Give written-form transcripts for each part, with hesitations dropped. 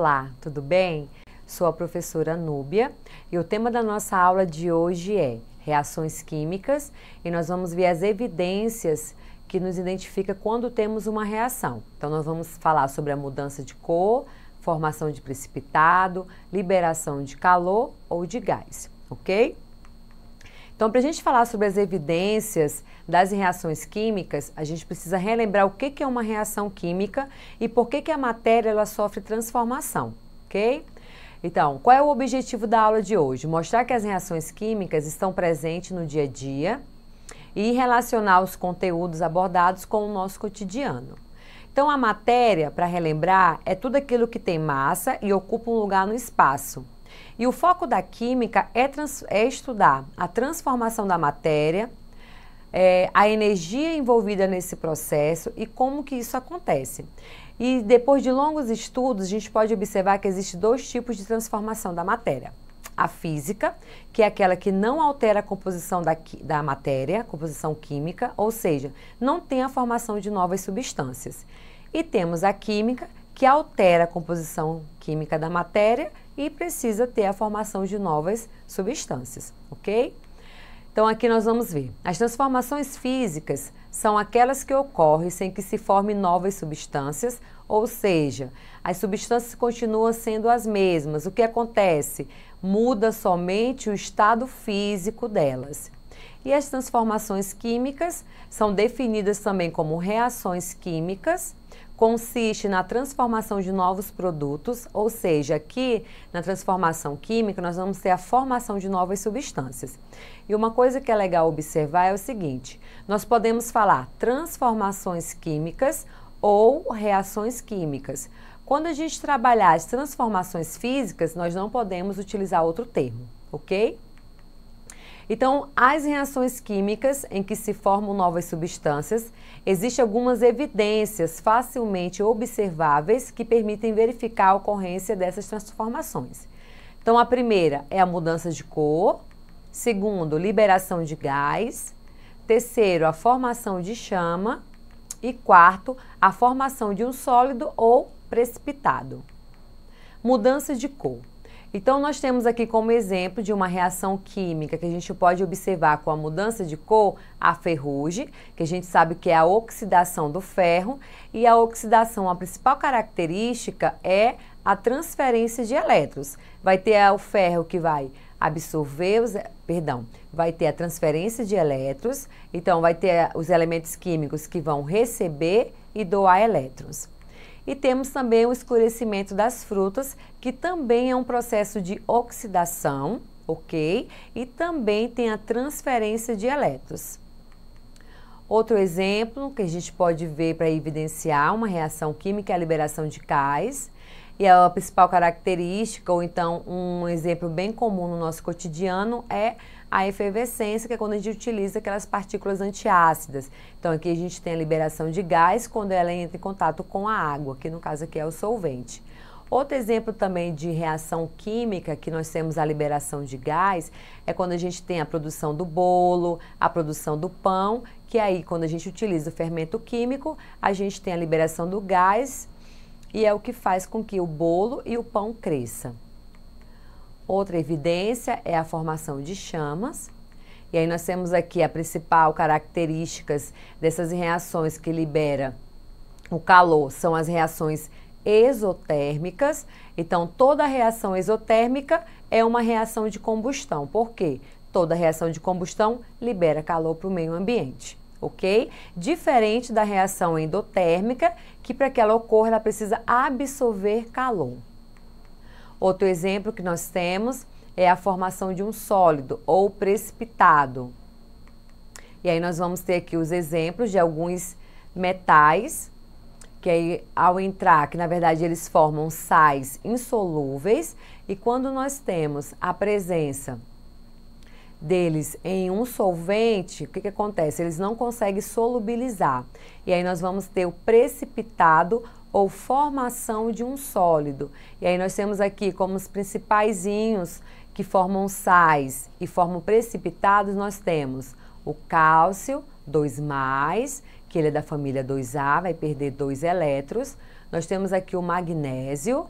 Olá, tudo bem? Sou a professora Núbia e o tema da nossa aula de hoje é reações químicas e nós vamos ver as evidências que nos identifica quando temos uma reação. Então nós vamos falar sobre a mudança de cor, formação de precipitado, liberação de calor ou de gás, ok? Então, para a gente falar sobre as evidências das reações químicas, a gente precisa relembrar o que é uma reação química e por que a matéria ela sofre transformação, ok? Então, qual é o objetivo da aula de hoje? Mostrar que as reações químicas estão presentes no dia a dia e relacionar os conteúdos abordados com o nosso cotidiano. Então, a matéria, para relembrar, é tudo aquilo que tem massa e ocupa um lugar no espaço. E o foco da química é estudar a transformação da matéria, a energia envolvida nesse processo e como que isso acontece. E depois de longos estudos, a gente pode observar que existem dois tipos de transformação da matéria. A física, que é aquela que não altera a composição da matéria, a composição química, ou seja, não tem a formação de novas substâncias. E temos a química, que altera a composição química da matéria e precisa ter a formação de novas substâncias, ok? Então aqui nós vamos ver. As transformações físicas são aquelas que ocorrem sem que se formem novas substâncias, ou seja, as substâncias continuam sendo as mesmas. O que acontece? Muda somente o estado físico delas. E as transformações químicas são definidas também como reações químicas, consiste na transformação de novos produtos, ou seja, aqui na transformação química nós vamos ter a formação de novas substâncias. E uma coisa que é legal observar é o seguinte, nós podemos falar transformações químicas ou reações químicas. Quando a gente trabalhar as transformações físicas, nós não podemos utilizar outro termo, ok? Então, as reações químicas em que se formam novas substâncias, existem algumas evidências facilmente observáveis que permitem verificar a ocorrência dessas transformações. Então, a primeira é a mudança de cor, segundo, liberação de gás, terceiro, a formação de chama e quarto, a formação de um sólido ou precipitado. Mudança de cor. Então, nós temos aqui como exemplo de uma reação química que a gente pode observar com a mudança de cor a ferrugem, que a gente sabe que é a oxidação do ferro, e a oxidação, a principal característica é a transferência de elétrons. Vai ter o ferro que vai absorver, vai ter a transferência de elétrons, então vai ter os elementos químicos que vão receber e doar elétrons. E temos também o escurecimento das frutas, que também é um processo de oxidação, ok? E também tem a transferência de elétrons. Outro exemplo que a gente pode ver para evidenciar uma reação química é a liberação de gás. E a principal característica, ou então um exemplo bem comum no nosso cotidiano, é a efervescência, que é quando a gente utiliza aquelas partículas antiácidas. Então aqui a gente tem a liberação de gás quando ela entra em contato com a água, que no caso aqui é o solvente. Outro exemplo também de reação química que nós temos a liberação de gás é quando a gente tem a produção do bolo, a produção do pão, que aí quando a gente utiliza o fermento químico, a gente tem a liberação do gás e é o que faz com que o bolo e o pão cresçam. Outra evidência é a formação de chamas. E aí nós temos aqui a principal características dessas reações que libera o calor, são as reações exotérmicas. Então, toda reação exotérmica é uma reação de combustão. Por quê? Toda reação de combustão libera calor para o meio ambiente, ok? Diferente da reação endotérmica, que para que ela ocorra, ela precisa absorver calor. Outro exemplo que nós temos é a formação de um sólido ou precipitado. E aí nós vamos ter aqui os exemplos de alguns metais, que aí ao entrar, que na verdade eles formam sais insolúveis, e quando nós temos a presença deles em um solvente, o que acontece? Eles não conseguem solubilizar. E aí nós vamos ter o precipitado ou formação de um sólido. E aí nós temos aqui como os principais íons que formam sais e formam precipitados, nós temos o cálcio, 2+, que ele é da família 2A, vai perder 2 elétrons. Nós temos aqui o magnésio,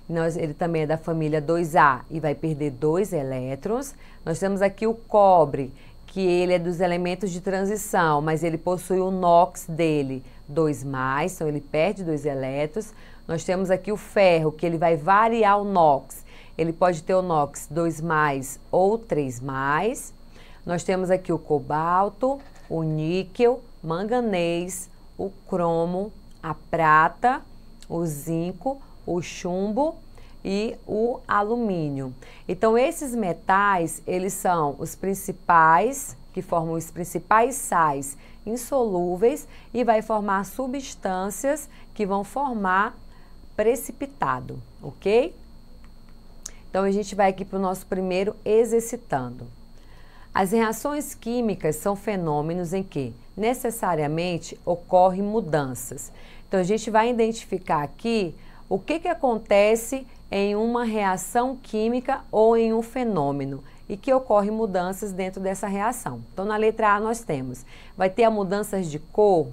ele também é da família 2A e vai perder 2 elétrons. Nós temos aqui o cobre, que ele é dos elementos de transição, mas ele possui o NOx dele 2+, então ele perde 2 elétrons. Nós temos aqui o ferro, que ele vai variar o NOx. Ele pode ter o NOx 2+ ou 3+. Nós temos aqui o cobalto, o níquel, manganês, o cromo, a prata, o zinco, o chumbo e o alumínio. Então, esses metais, eles são os principais, que formam os principais sais insolúveis e vai formar substâncias que vão formar precipitado, ok? Então, a gente vai aqui para o nosso primeiro exercitando. As reações químicas são fenômenos em que necessariamente ocorrem mudanças. Então, a gente vai identificar aqui o que acontece em uma reação química ou em um fenômeno e que ocorrem mudanças dentro dessa reação. Então, na letra A nós temos, vai ter a mudanças de cor,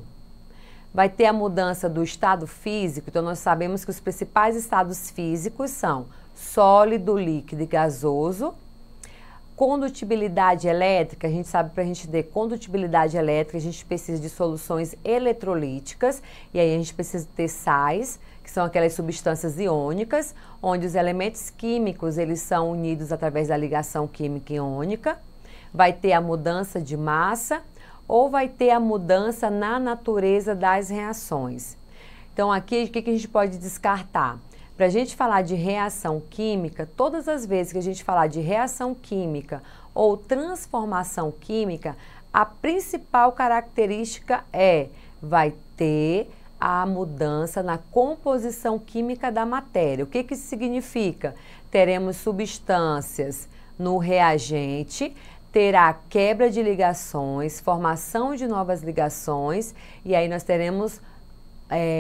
vai ter a mudança do estado físico. Então, nós sabemos que os principais estados físicos são sólido, líquido e gasoso. Condutibilidade elétrica, a gente sabe para a gente ter condutibilidade elétrica, a gente precisa de soluções eletrolíticas, e aí a gente precisa ter sais, que são aquelas substâncias iônicas, onde os elementos químicos eles são unidos através da ligação química iônica. Vai ter a mudança de massa ou vai ter a mudança na natureza das reações. Então aqui o que a gente pode descartar? Para a gente falar de reação química, todas as vezes que a gente falar de reação química ou transformação química, a principal característica vai ter a mudança na composição química da matéria. O que isso significa? Teremos substâncias no reagente, terá quebra de ligações, formação de novas ligações, e aí nós teremos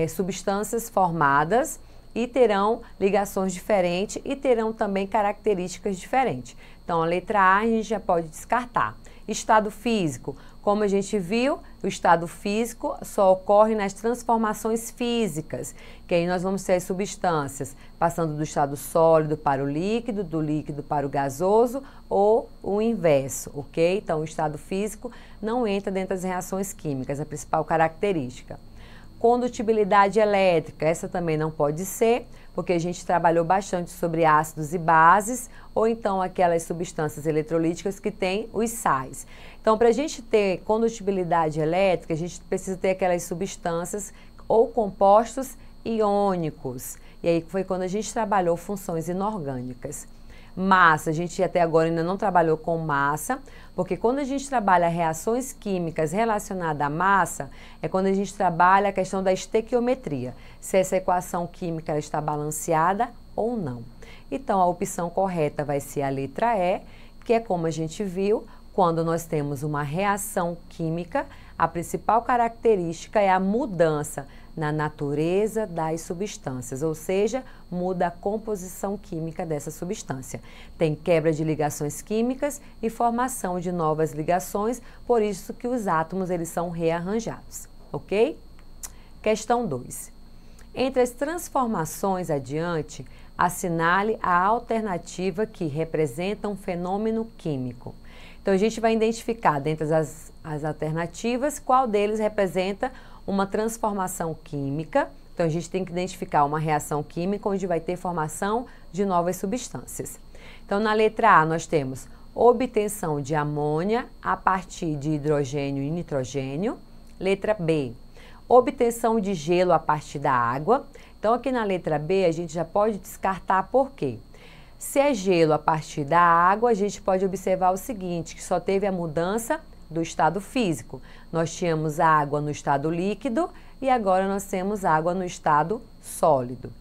substâncias formadas e terão ligações diferentes e terão também características diferentes. Então, a letra A a gente já pode descartar. Estado físico, como a gente viu, o estado físico só ocorre nas transformações físicas, que aí nós vamos ter as substâncias passando do estado sólido para o líquido, do líquido para o gasoso ou o inverso, ok? Então, o estado físico não entra dentro das reações químicas, a principal característica. Condutibilidade elétrica, essa também não pode ser, porque a gente trabalhou bastante sobre ácidos e bases, ou então aquelas substâncias eletrolíticas que têm os sais. Então, para a gente ter condutibilidade elétrica, a gente precisa ter aquelas substâncias ou compostos iônicos. E aí foi quando a gente trabalhou funções inorgânicas. Massa, a gente até agora ainda não trabalhou com massa, porque quando a gente trabalha reações químicas relacionadas à massa, é quando a gente trabalha a questão da estequiometria, se essa equação química está balanceada ou não. Então, a opção correta vai ser a letra E, que é como a gente viu, quando nós temos uma reação química, a principal característica é a mudança na natureza das substâncias, ou seja, muda a composição química dessa substância. Tem quebra de ligações químicas e formação de novas ligações, por isso que os átomos eles são rearranjados, ok? Questão 2. Entre as transformações adiante, assinale a alternativa que representa um fenômeno químico. Então, a gente vai identificar dentre as alternativas qual deles representa uma transformação química. Então, a gente tem que identificar uma reação química onde vai ter formação de novas substâncias. Então, na letra A, nós temos obtenção de amônia a partir de hidrogênio e nitrogênio. Letra B, obtenção de gelo a partir da água. Então, aqui na letra B, a gente já pode descartar por quê? Se é gelo a partir da água, a gente pode observar o seguinte, que só teve a mudança do estado físico. Nós tínhamos água no estado líquido e agora nós temos água no estado sólido.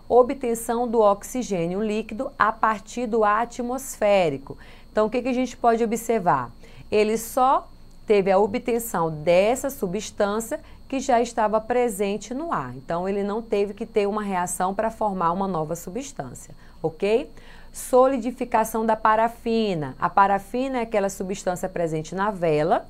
Obtenção do oxigênio líquido a partir do atmosférico. Então, o que a gente pode observar? Ele só teve a obtenção dessa substância que já estava presente no ar. Então, ele não teve que ter uma reação para formar uma nova substância, ok? Solidificação da parafina. A parafina é aquela substância presente na vela.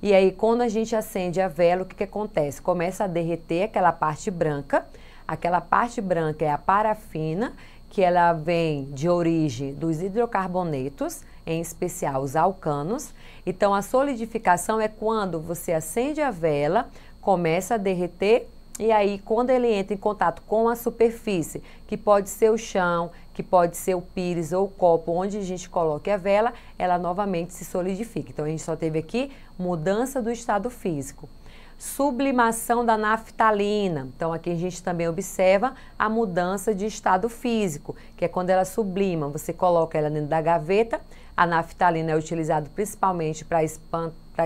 E aí, quando a gente acende a vela, o que acontece? Começa a derreter aquela parte branca. Aquela parte branca é a parafina, que ela vem de origem dos hidrocarbonetos, em especial os alcanos. Então, a solidificação é quando você acende a vela, começa a derreter, e aí, quando ele entra em contato com a superfície, que pode ser o chão, que pode ser o pires ou o copo onde a gente coloque a vela, ela novamente se solidifica. Então, a gente só teve aqui mudança do estado físico. Sublimação da naftalina. Então, aqui a gente também observa a mudança de estado físico, que é quando ela sublima. Você coloca ela dentro da gaveta. A naftalina é utilizada principalmente para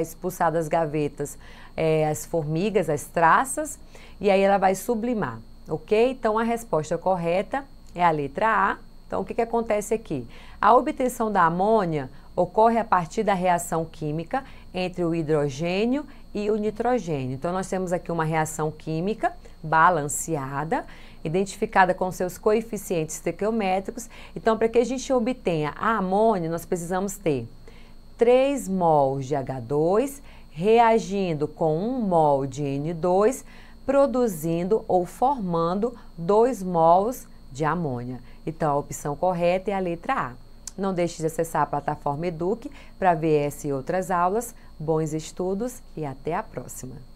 expulsar das gavetas as formigas, as traças, e aí ela vai sublimar, ok? Então, a resposta correta é a letra A. Então, o que acontece aqui? A obtenção da amônia ocorre a partir da reação química entre o hidrogênio e o nitrogênio. Então, nós temos aqui uma reação química balanceada, identificada com seus coeficientes estequiométricos. Então, para que a gente obtenha a amônia, nós precisamos ter 3 mols de H2 reagindo com 1 mol de N2, produzindo ou formando 2 mols de amônia. Então, a opção correta é a letra A. Não deixe de acessar a plataforma Eduque para ver essa e outras aulas. Bons estudos e até a próxima!